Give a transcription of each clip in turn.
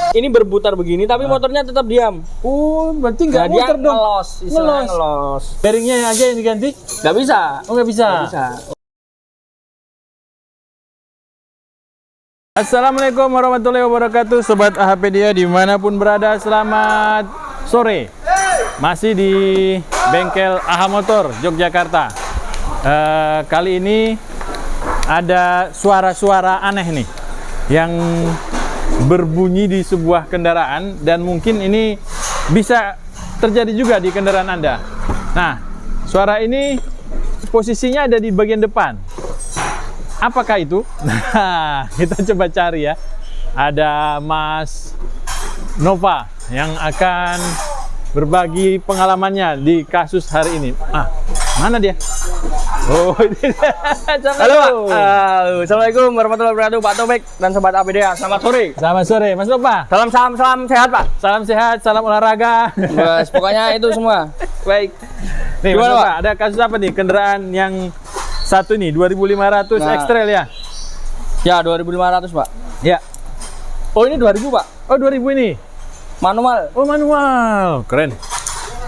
Ini berputar begini tapi motornya tetap diam. Oh, berarti nggak muter dong. Ngelos, istilahnya ngelos. Bearingnya aja yang diganti? Nggak bisa. Oh, nggak bisa. Nggak bisa. Assalamualaikum warahmatullahi wabarakatuh, Sobat AHPedia dimanapun berada, selamat sore. Masih di bengkel AHA Motor Yogyakarta. Kali ini ada suara-suara aneh nih yang berbunyi di sebuah kendaraan, dan mungkin ini bisa terjadi juga di kendaraan Anda. Nah, suara ini posisinya ada di bagian depan. Apakah itu? Nah, kita coba cari ya. Ada Mas Nova yang akan berbagi pengalamannya di kasus hari ini. Mana dia? Oh, ini dia. Halo, Pak. Assalamualaikum warahmatullahi wabarakatuh, Pak Topik dan Sobat AHPedia. Selamat sore. Selamat sore, Mas Nova. Salam sehat, Pak. Salam sehat, salam olahraga. Bos, pokoknya itu semua. Baik. Nih, Mas Gimana, Nova, Pak? ada kasus apa nih? Kendaraan yang satu nih, 2500 X-Trail ya? Ya, 2500, Pak. Ya. Oh, ini 2000, Pak. Oh, 2000 ini. Manual. Oh, manual. Keren.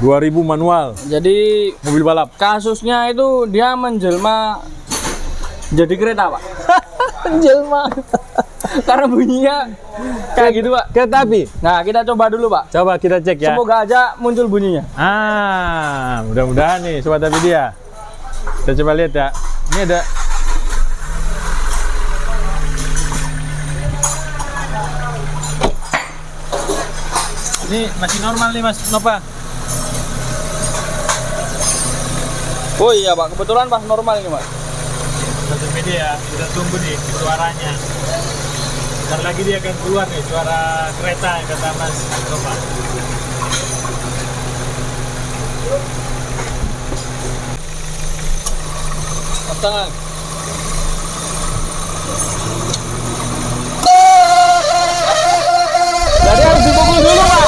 2000 manual. Jadi Mobil balap. kasusnya itu dia menjelma jadi kereta, Pak. Menjelma. Karena bunyinya kayak gitu, Pak. Kereta api. Nah, kita coba dulu, Pak. Coba kita cek ya. Semoga aja muncul bunyinya. Mudah-mudahan nih Sobat AHPedia. Kita coba lihat ya. Ini ada. Ini masih normal nih Mas Nova. Oh iya, Pak, kebetulan pas normal ini, Pak. Sobat AHPedia, kita tunggu nih suaranya. Bentar lagi dia akan keluar nih suara kereta yang kata Mas Nova. Tangan. Jadi harus dipukul dulu, Pak.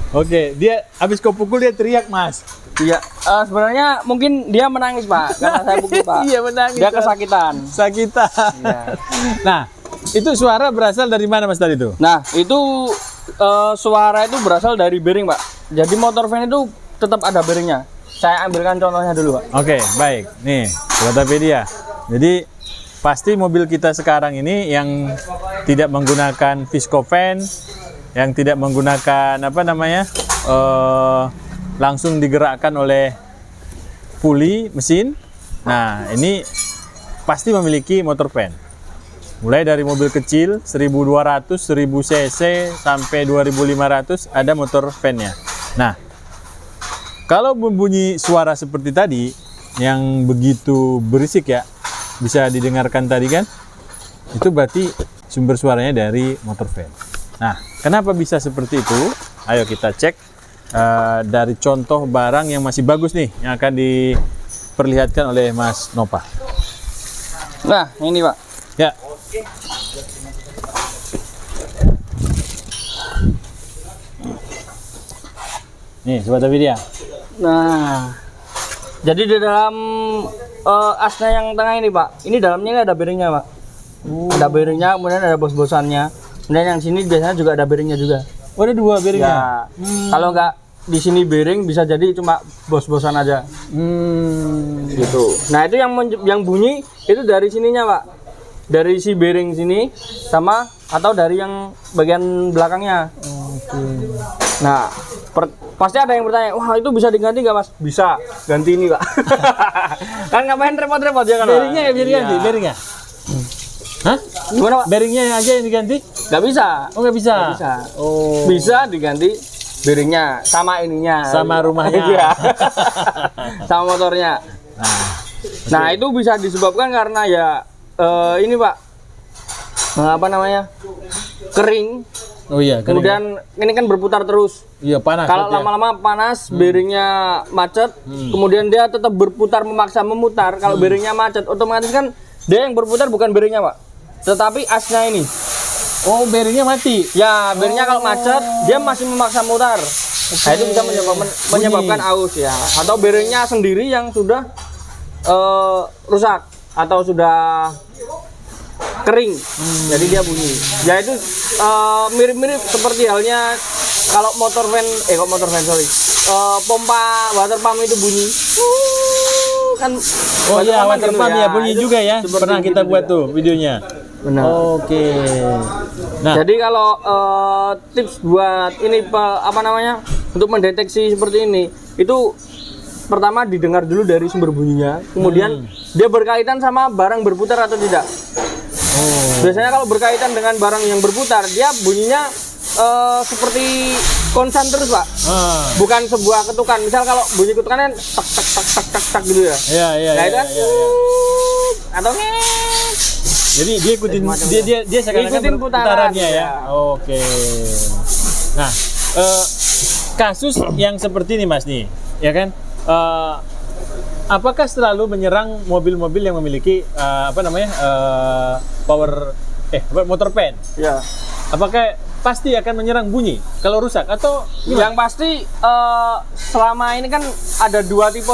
Oke, dia habis kau pukul dia teriak, Mas. Iya, sebenarnya mungkin dia menangis, Pak, karena saya pukul, Pak. Iya, menangis. Dia kesakitan. Sakitan. Iya. Nah, itu suara berasal dari mana Mas tadi itu? Nah, itu suara itu berasal dari bearing, Pak. Jadi motor van itu tetap ada bearingnya. Saya ambilkan contohnya dulu, Pak. Oke, baik. Nih, Sobat AHPedia. Jadi pasti mobil kita sekarang ini yang tidak menggunakan Viscovan, yang tidak menggunakan apa namanya, langsung digerakkan oleh puli mesin. Nah, ini pasti memiliki motor van. Mulai dari mobil kecil 1200, 1000 cc sampai 2500 ada motor van-nya. Nah, kalau membunyi suara seperti tadi yang begitu berisik ya, bisa didengarkan tadi kan? Itu berarti sumber suaranya dari motor van. Nah, kenapa bisa seperti itu? Ayo kita cek dari contoh barang yang masih bagus nih, yang akan diperlihatkan oleh Mas Nova. Nah, ini, Pak. Ya. Nih, Sobat AHPedia. Nah, jadi di dalam asnya yang tengah ini, Pak, ini dalamnya ada bearingnya, Pak. Ada bearingnya, kemudian ada bos-bosannya. Kemudian yang sini biasanya juga ada bearingnya juga. Oh, ada dua bearingnya. Ya, kalau nggak di sini bearing bisa jadi cuma bos-bosan aja. Gitu. Nah, itu yang bunyi itu dari sininya, Pak. Dari si bearing sini sama atau dari yang bagian belakangnya. Nah, pasti ada yang bertanya, wah itu bisa diganti nggak, Mas? Bisa, ganti ini, Pak. Kan ngapain repot-repot ya kan? Bearingnya ya diganti, Iya. bearingnya. Hah? Gimana, Pak? Bearingnya aja yang diganti? Nggak bisa. Oh, nggak bisa. Nggak bisa. Oh. Bisa diganti bearingnya sama ininya. Sama rumahnya. Iya. Sama motornya. Nah, itu bisa disebabkan karena ya ini, Pak. Apa namanya? Kering. Oh iya, Kemudian ini kan berputar terus. iya panas. Kalau lama-lama panas, bearingnya macet, kemudian dia tetap berputar memaksa memutar. Kalau bearingnya macet, otomatis kan dia yang berputar bukan bearingnya, Pak, tetapi asnya ini. Oh, bearingnya mati. Ya, bearingnya kalau macet, dia masih memaksa mutar. Nah, itu bisa menyebabkan aus ya. Atau bearingnya sendiri yang sudah rusak atau sudah kering, jadi dia bunyi. Ya itu mirip-mirip seperti halnya kalau pompa water pump itu bunyi. Kan Oh iya, water pump ya bunyi itu juga ya. seperti Pernah kita gitu buat juga. tuh videonya. Benar. Oke. Nah, Jadi kalau tips buat ini untuk mendeteksi seperti ini itu pertama didengar dulu dari sumber bunyinya, kemudian dia berkaitan sama barang berputar atau tidak. Biasanya kalau berkaitan dengan barang yang berputar, dia bunyinya seperti konsen terus, Pak. Bukan sebuah ketukan. Misal kalau bunyi ketukan kan tak tak tak tak tak tak gitu ya. Iya. Nah, itu kan atau Jadi dia ikutin dia seakan-akan Ikutin putarannya putaran, ya. Oke. Nah, kasus yang seperti ini Mas nih, ya kan? Apakah selalu menyerang mobil-mobil yang memiliki motor pen? ya. Apakah pasti akan menyerang bunyi kalau rusak atau Yang pasti selama ini kan ada dua tipe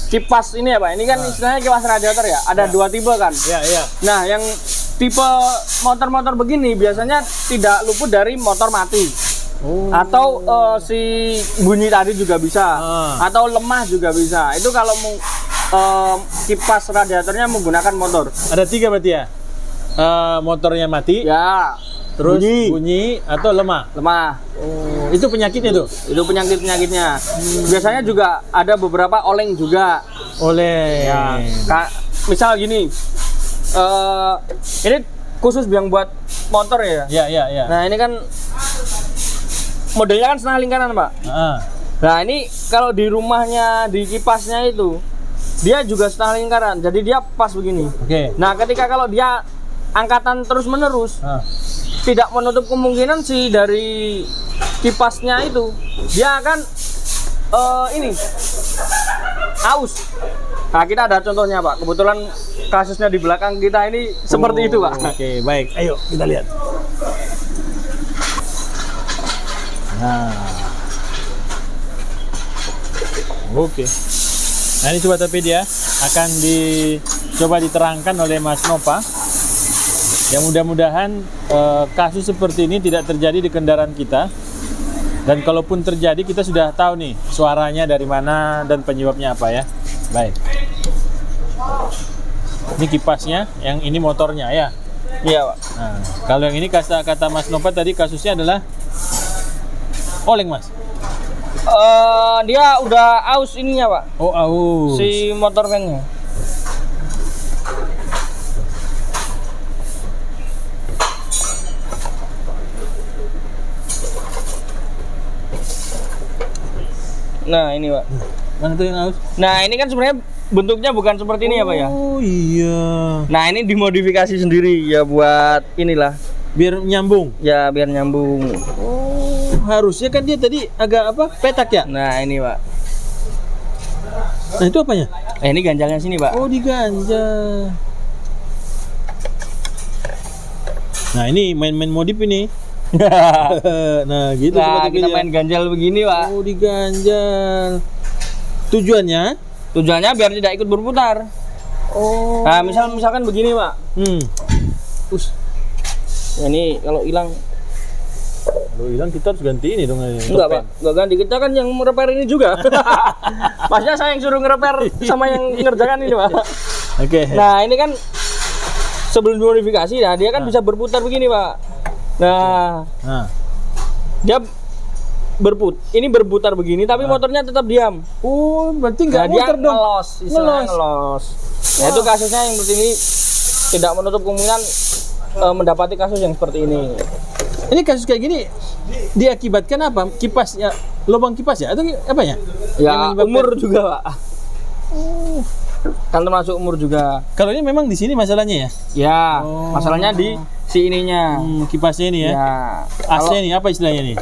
kipas ini ya Pak. Ini kan istilahnya kipas radiator ya. Ada dua tipe kan. Ya. Nah, yang tipe motor-motor begini biasanya tidak luput dari motor mati. Atau si bunyi tadi juga bisa. Atau lemah juga bisa. Itu kalau kipas radiatornya menggunakan motor. Ada 3 berarti ya? Motornya mati, Ya, terus bunyi atau lemah. Itu penyakitnya tuh? Itu penyakitnya. Biasanya juga ada beberapa oleng juga. Ya, misal gini, ini khusus yang buat motor ya. Ya. Nah, ini kan modelnya kan setengah lingkaran, Pak. Nah, ini kalau di rumahnya, di kipasnya itu, dia juga setengah lingkaran. Jadi dia pas begini. Oke. Nah, ketika kalau dia angkatan terus-menerus, tidak menutup kemungkinan si dari kipasnya itu dia akan aus. Nah, kita ada contohnya Pak. Kebetulan kasusnya di belakang kita ini seperti itu Pak. Oke, baik. Ayo kita lihat. Nah, oke. Nah, ini coba Topedia akan dicoba diterangkan oleh Mas Nova. Yang mudah-mudahan kasus seperti ini tidak terjadi di kendaraan kita. Dan kalaupun terjadi, kita sudah tahu nih suaranya dari mana dan penyebabnya apa ya. Baik. Ini kipasnya, yang ini motornya ya. Iya Pak. Nah, kalau yang ini kata Mas Nova tadi kasusnya adalah oleng Mas. Dia udah aus ininya Pak. Oh, aus. Si motor vannya. Nah, ini Pak. Mana tuh yang aus? Nah, ini kan sebenarnya bentuknya bukan seperti ini ya Pak ya. Oh iya. Nah, ini dimodifikasi sendiri ya buat inilah. Biar nyambung. Ya, biar nyambung. Oh, harusnya kan dia tadi agak petak ya? Nah, ini Pak. Nah, itu apanya? Ini ganjalnya sini Pak. Oh, diganjal. Nah, ini main-main modif ini. Nah, gitu. Nah, kita main ganjal begini Pak. Oh, diganjal. Tujuannya? Tujuannya biar tidak ikut berputar. Oh. Nah, misalkan begini Pak. Ini kalau hilang. Kalau hilang kita harus ganti ini dong. Enggak Pak, enggak ganti. Kita kan yang merepair ini juga. Maksudnya saya yang suruh ngerepair sama yang ngerjakan ini Pak. Oke. Nah, ini kan sebelum modifikasi, nah dia kan bisa berputar begini Pak. Nah, dia berputar begini, tapi motornya tetap diam. Oh, berarti nggak Nah, dia muter dong. ngelos. Nah, itu kasusnya yang seperti ini tidak menutup kemungkinan mendapati kasus yang seperti ini. Ini kasus kayak gini diakibatkan apa? Kipasnya, lubang kipas ya? Atau apanya? Ya, umur juga Pak. Kan termasuk umur juga. Kalau ini memang di sini masalahnya ya? Ya, masalahnya di si ininya. Kipasnya ini ya? Ya. AC ini apa istilahnya nih?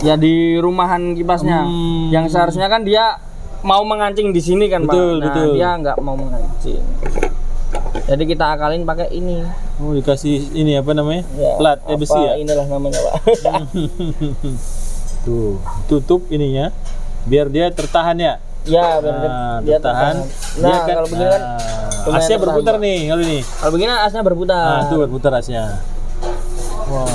Ya di rumahan kipasnya. Yang seharusnya kan dia mau mengancing di sini kan Betul, Pak. Nah, betul. dia nggak mau mengancing. Jadi kita akalin pakai ini. Oh, dikasih ini apa namanya? Ya, Plat besi ya. Inilah namanya, Pak. Tuh, tutup ininya biar dia tertahan ya. Ya, benar. Dia tertahan. Nah, Dia kan, kalau begini kan lumayan asnya tertahan, berputar Pak. nih kalau ini. Kalau begini asnya berputar. Nah, tuh berputar asnya. Wow.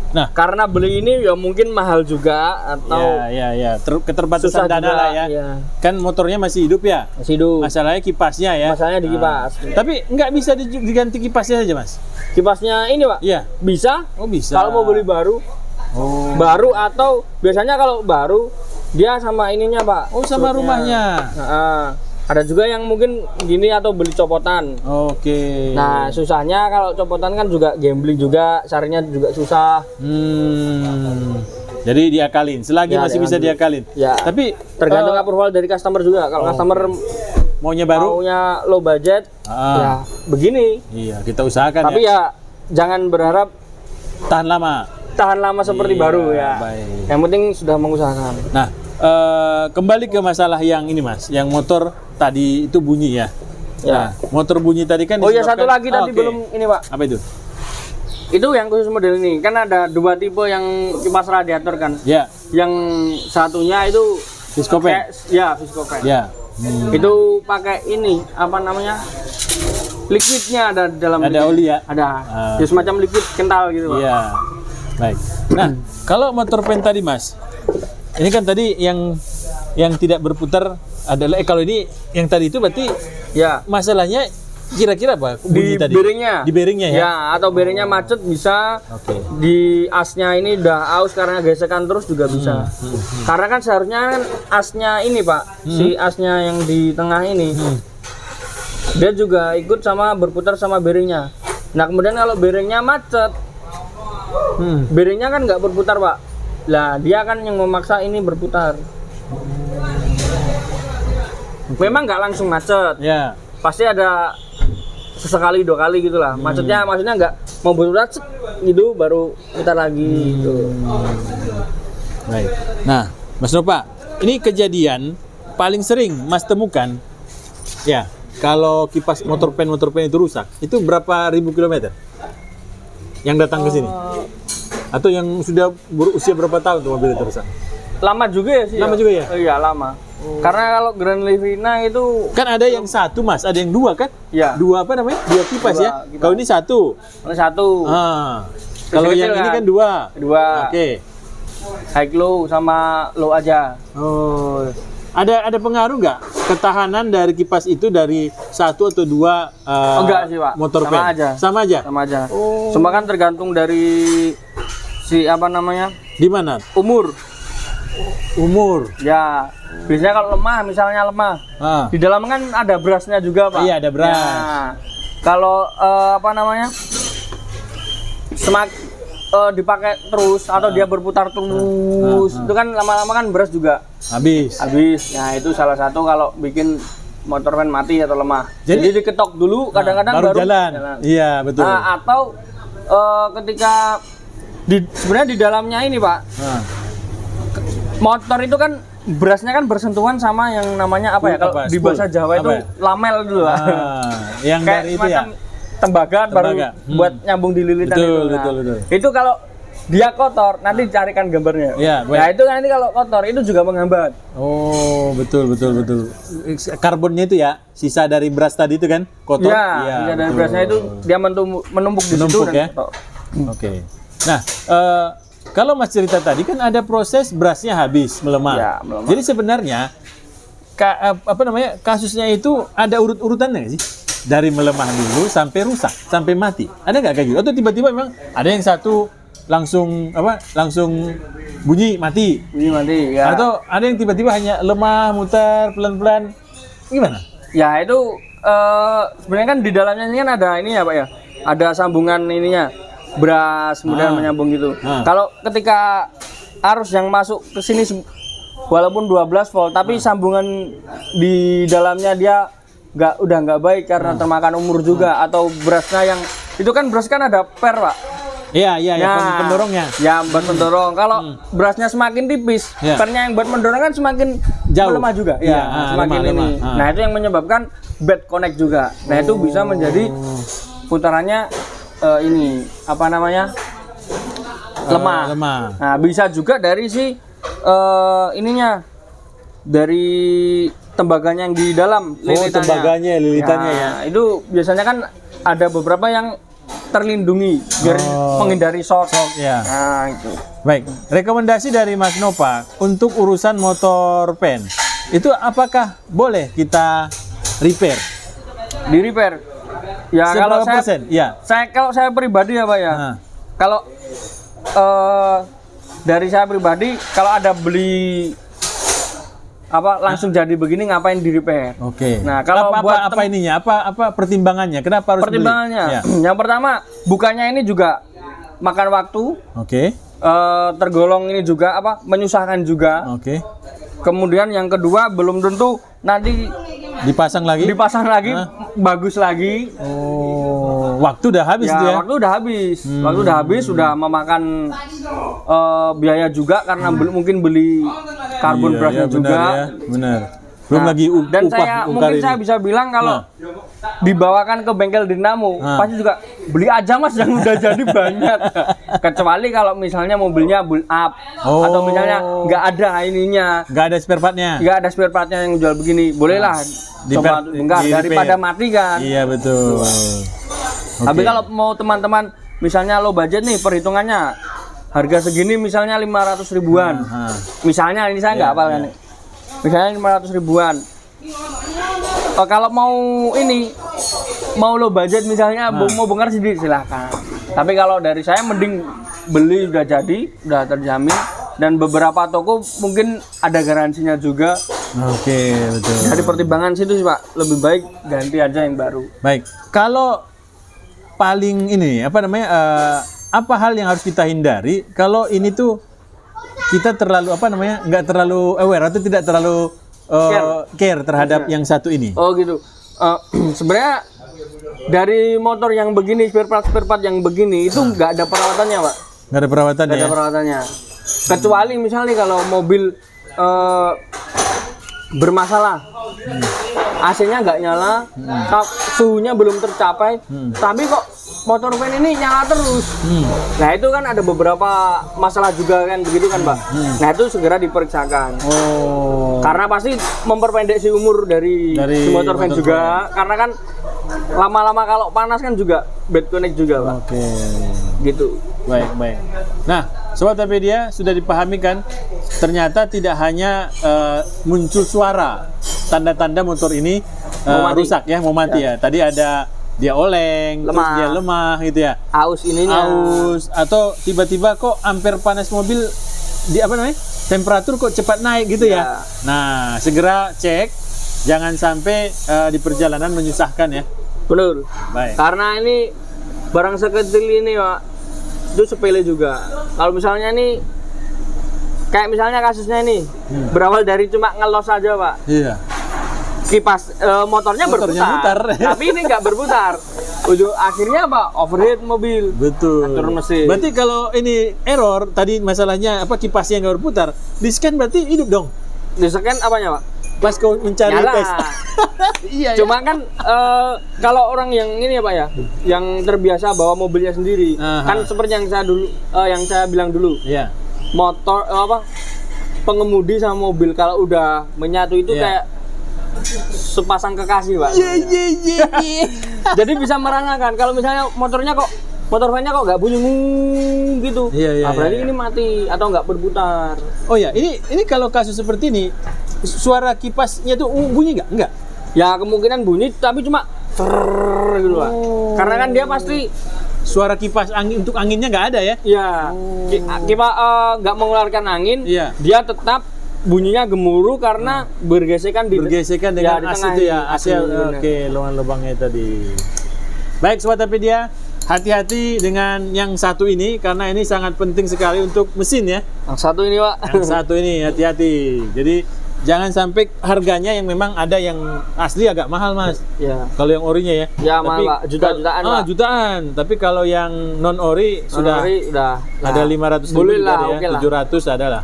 Nah, Karena beli ini ya mungkin mahal juga atau ya. Keterbatasan susah dana juga, lah ya. iya. Kan motornya masih hidup ya. masih hidup. Masalahnya kipasnya ya. Masalahnya di kipas. Tapi nggak bisa diganti kipasnya aja, Mas? Kipasnya ini, Pak. Iya. Bisa. Oh, bisa. Kalau mau beli baru. Oh. Baru atau biasanya kalau baru dia sama ininya, Pak. Oh, sama Supnya. rumahnya. Nah, ada juga yang mungkin gini atau beli copotan. Oke. Nah, susahnya kalau copotan kan juga gambling juga, carinya juga susah. Jadi diakalin, selagi Ya, masih bisa diakalin. Ya. Tapi Tergantung approval dari customer juga. Kalau customer maunya baru, maunya low budget, ya begini. iya kita usahakan Tapi ya jangan berharap tahan lama. tahan lama seperti baru ya. Baik. Yang penting sudah mengusahakan. Nah, kembali ke masalah yang ini Mas, yang motor tadi itu bunyi ya. Ya. Nah, motor bunyi tadi kan Oh ya, satu disebabkan- lagi tadi Oke. belum ini, Pak. Apa itu? Itu yang khusus model ini. Kan ada dua tipe yang kipas radiator kan. Ya, Yang satunya itu Viscopen. ya, Viscopen. Ya. Itu pakai ini apa namanya? Liquidnya ada di dalam. Ada oli ya? Ada. Ah. Ya semacam liquid kental gitu, Pak. Iya. Baik. Nah, kalau motor pen tadi Mas, ini kan tadi yang tidak berputar adalah kalau ini yang tadi itu berarti Ya. masalahnya kira-kira apa? Di Bunyi tadi? bearingnya. Di bearingnya ya? Ya, atau bearingnya macet bisa. Oke. Di asnya ini udah aus karena gesekan terus juga bisa. Karena kan seharusnya kan asnya ini, Pak, si asnya yang di tengah ini, dia juga ikut sama berputar sama bearingnya. Nah kemudian kalau bearingnya macet, bearingnya kan nggak berputar, Pak. Lah dia kan yang memaksa ini berputar. Memang nggak langsung macet, Ya. pasti ada sesekali dua kali gitulah. Maksudnya nggak mau berputar cek, gitu baru putar lagi gitu. Baik. Nah, Mas Nova, ini kejadian paling sering Mas temukan ya, kalau kipas motor pen itu rusak, itu berapa ribu kilometer yang datang ke sini? Atau yang sudah berusia berapa tahun tuh mobil itu rusak? Lama juga ya sih. Lama juga ya? Iya, lama. Karena kalau Grand Livina itu Kan ada yang satu Mas, ada yang dua kan? ya Dua apa namanya? Dua kipas Dua ya? kipas. Kalau ini satu. satu, Kalau Kecil-kecil yang ini kan? kan dua. dua, Oke. high low sama low aja. Oh, ada pengaruh nggak ketahanan dari kipas itu dari satu atau dua Enggak sih, Pak. motor Sama pen? aja. Sama aja. Sama aja. Semua kan tergantung dari si apa namanya Di mana? umur. Umur. Ya, biasanya kalau lemah, misalnya lemah, Ah. di dalam kan ada berasnya juga, Pak. Iya, ada beras. Nah, kalau apa namanya dipakai terus atau dia berputar terus, itu kan lama-lama kan beras juga Habis. habis. Nah itu salah satu kalau bikin motor pen mati atau lemah. Jadi- Jadi diketok dulu, kadang-kadang baru jalan. Iya, betul. Nah, atau ketika sebenarnya di dalamnya ini, Pak, Nah, motor itu kan berasnya kan bersentuhan sama yang namanya apa ya? Kalau Apa? di Spool. bahasa Jawa Apa itu ya? lamel dulu lah. yang Kayak dari itu ya. semacam tembaga baru Tembaga. buat nyambung di lilitan Betul, itu. betul, betul. Itu kalau dia kotor, nanti carikan gambarnya. Iya, baik. Nah, itu nanti kalau kotor itu juga menghambat. Oh, betul. Karbonnya itu ya, sisa dari beras tadi itu kan, kotor. Iya, dari betul. berasnya itu dia menumpuk di situ Menumpuk dan ya? kotor. Oke. Nah, kalau Mas cerita tadi kan ada proses berasnya habis melemah. Ya, melemah. Jadi sebenarnya kasusnya itu ada urut-urutannya nggak sih? Dari melemah dulu sampai rusak, sampai mati. Ada nggak kayak gitu? Atau tiba-tiba memang ada yang satu langsung bunyi mati. Bunyi mati ya. Atau ada yang tiba-tiba hanya lemah, mutar pelan-pelan. Gimana? Ya itu sebenarnya kan di dalamnya ini kan ada ini ya, Pak ya. Ada sambungan ininya. Beras kemudian menyambung gitu. Kalau ketika arus yang masuk ke sini walaupun 12 volt tapi sambungan di dalamnya dia udah nggak baik karena termakan umur juga atau berasnya yang itu kan beras kan ada per, Pak. Iya, pendorongnya. Ya, buat pendorong. Kalau berasnya semakin tipis, Ya. pernya yang buat mendorong kan semakin Jauh. melemah juga. Iya, Ya, semakin lemah, ini. lemah. Nah, itu yang menyebabkan bad connect juga. Nah, itu bisa menjadi putarannya ini apa namanya? Lemah. Nah, bisa juga dari si ininya, dari tembaganya yang di dalam lilitannya. tembaganya, lilitannya ya. Itu biasanya kan ada beberapa yang terlindungi biar menghindari short. Ya. Nah, itu. Baik, rekomendasi dari Mas Nova untuk urusan motor pen. Itu apakah boleh kita repair? Di repair. Ya kalau Seberapa persen? Ya. kalau saya pribadi ya Pak ya. Nah. Kalau dari saya pribadi kalau ada beli apa langsung jadi begini ngapain di repair? Oke. Nah, kalau buat apa ininya? Apa pertimbangannya? Kenapa harus pertimbangannya? beli? Ya. Yang pertama, bukannya ini juga makan waktu. Oke. Tergolong ini juga apa? Menyusahkan juga. Oke. Kemudian yang kedua, belum tentu nanti Dipasang lagi? bagus lagi. Oh, waktu udah habis Ya, tuh ya? waktu udah habis. Waktu udah habis, sudah memakan biaya juga karena mungkin beli karbon Iya, brushnya iya, juga. benar ya, benar. Belum Nah, lagi dan upah mungkin ini. saya bisa bilang kalau dibawakan ke bengkel dinamo pasti juga beli aja Mas yang udah jadi banyak. Kecuali kalau misalnya mobilnya build up atau misalnya nggak ada ininya, Nggak ada spare partnya? nggak ada spare partnya yang jual begini, bolehlah coba bongkar daripada mati kan. Iya betul. Tapi kalau mau teman-teman misalnya low budget nih, perhitungannya harga segini misalnya 500 ribuan. Misalnya ini saya nggak hafal kan. Misalnya 500 ribuan. Kalau mau ini mau low budget misalnya mau bongkar sendiri silahkan. Tapi kalau dari saya mending beli udah jadi, udah terjamin, dan beberapa toko mungkin ada garansinya juga. Oke, betul. Dari pertimbangan situ sih Pak, lebih baik ganti aja yang baru. Baik, kalau paling ini apa namanya? Apa hal yang harus kita hindari kalau ini tuh kita terlalu apa namanya? Nggak terlalu aware atau tidak terlalu care terhadap yang satu ini? Oh gitu. Sebenarnya dari motor yang begini, spare part yang begini itu nggak ada perawatannya Pak. Nggak ada perawatan Nggak ya? ada perawatannya. Kecuali misalnya kalau mobil bermasalah, AC-nya nggak nyala, suhunya belum tercapai, tapi kok motor van ini nyala terus. Nah itu kan ada beberapa masalah juga kan begitu kan Pak. Nah itu segera diperiksakan. Oh. Karena pasti memperpendek si umur dari si motor van juga. Karena kan lama-lama kalau panas kan juga bad connect juga Pak. Oke. Gitu. Baik, baik. Nah, Sobat Apedia sudah dipahami kan? Ternyata tidak hanya muncul suara tanda-tanda motor ini rusak ya, mau mati ya. Tadi ada dia oleng, terus dia lemah gitu ya. Aus ininya. Aus atau tiba-tiba kok ampere panas mobil di apa namanya? Temperatur kok cepat naik gitu ya. Nah, segera cek jangan sampai di perjalanan menyusahkan ya. Benar. Baik. Karena ini barang sekecil ini Pak, itu sepele juga. Kalau misalnya nih kayak misalnya kasusnya ini berawal dari cuma ngelos aja Pak. Iya. Kipas motornya berputar, tapi ini nggak berputar. Ujung akhirnya apa? Overheat mobil. Betul. Turun mesin. Berarti kalau ini error tadi masalahnya apa kipasnya nggak berputar, di scan berarti hidup dong. Di scan apanya Pak? Pas kau mencari Nyala. tes. Iya. Cuma kan kalau orang yang ini ya Pak ya, yang terbiasa bawa mobilnya sendiri, kan seperti yang saya bilang dulu. Iya. Motor apa? Pengemudi sama mobil kalau udah menyatu itu kayak sepasang kekasih Pak. Jadi bisa meranakan kalau misalnya motor vannya kok nggak bunyi gitu. Berarti ini mati atau nggak berputar. Oh ya, ini kalau kasus seperti ini suara kipasnya tuh bunyi nggak? Enggak. Ya kemungkinan bunyi tapi cuma gitu Pak. Karena kan dia pasti suara kipas angin untuk anginnya nggak ada ya? Iya. Kipas nggak mengeluarkan angin. Iya. Dia tetap bunyinya gemuruh karena bergesekan dengan AC itu ya. AC. Oke, lubang-lubangnya tadi. Baik Sobat Apedia, hati-hati dengan yang satu ini karena ini sangat penting sekali untuk mesin ya. Yang satu ini Pak. Yang satu ini hati-hati. Jadi jangan sampai harganya yang memang ada yang asli agak mahal Mas. Ya. Kalau yang orinya ya. Ya mahal Pak, jutaan Pak. Jutaan. Tapi kalau yang non ori sudah ada 500 ribu boleh lah, ya. 700 ada lah.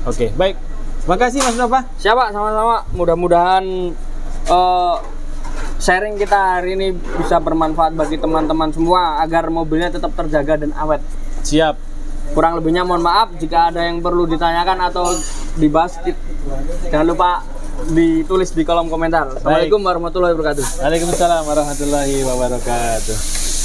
Oke, baik. Terima kasih Mas Nova. Siapa sama-sama. Mudah-mudahan sharing kita hari ini bisa bermanfaat bagi teman-teman semua agar mobilnya tetap terjaga dan awet. Siap. Kurang lebihnya mohon maaf jika ada yang perlu ditanyakan atau dibahas. Jangan lupa ditulis di kolom komentar. Assalamualaikum warahmatullahi wabarakatuh. Waalaikumsalam warahmatullahi wabarakatuh.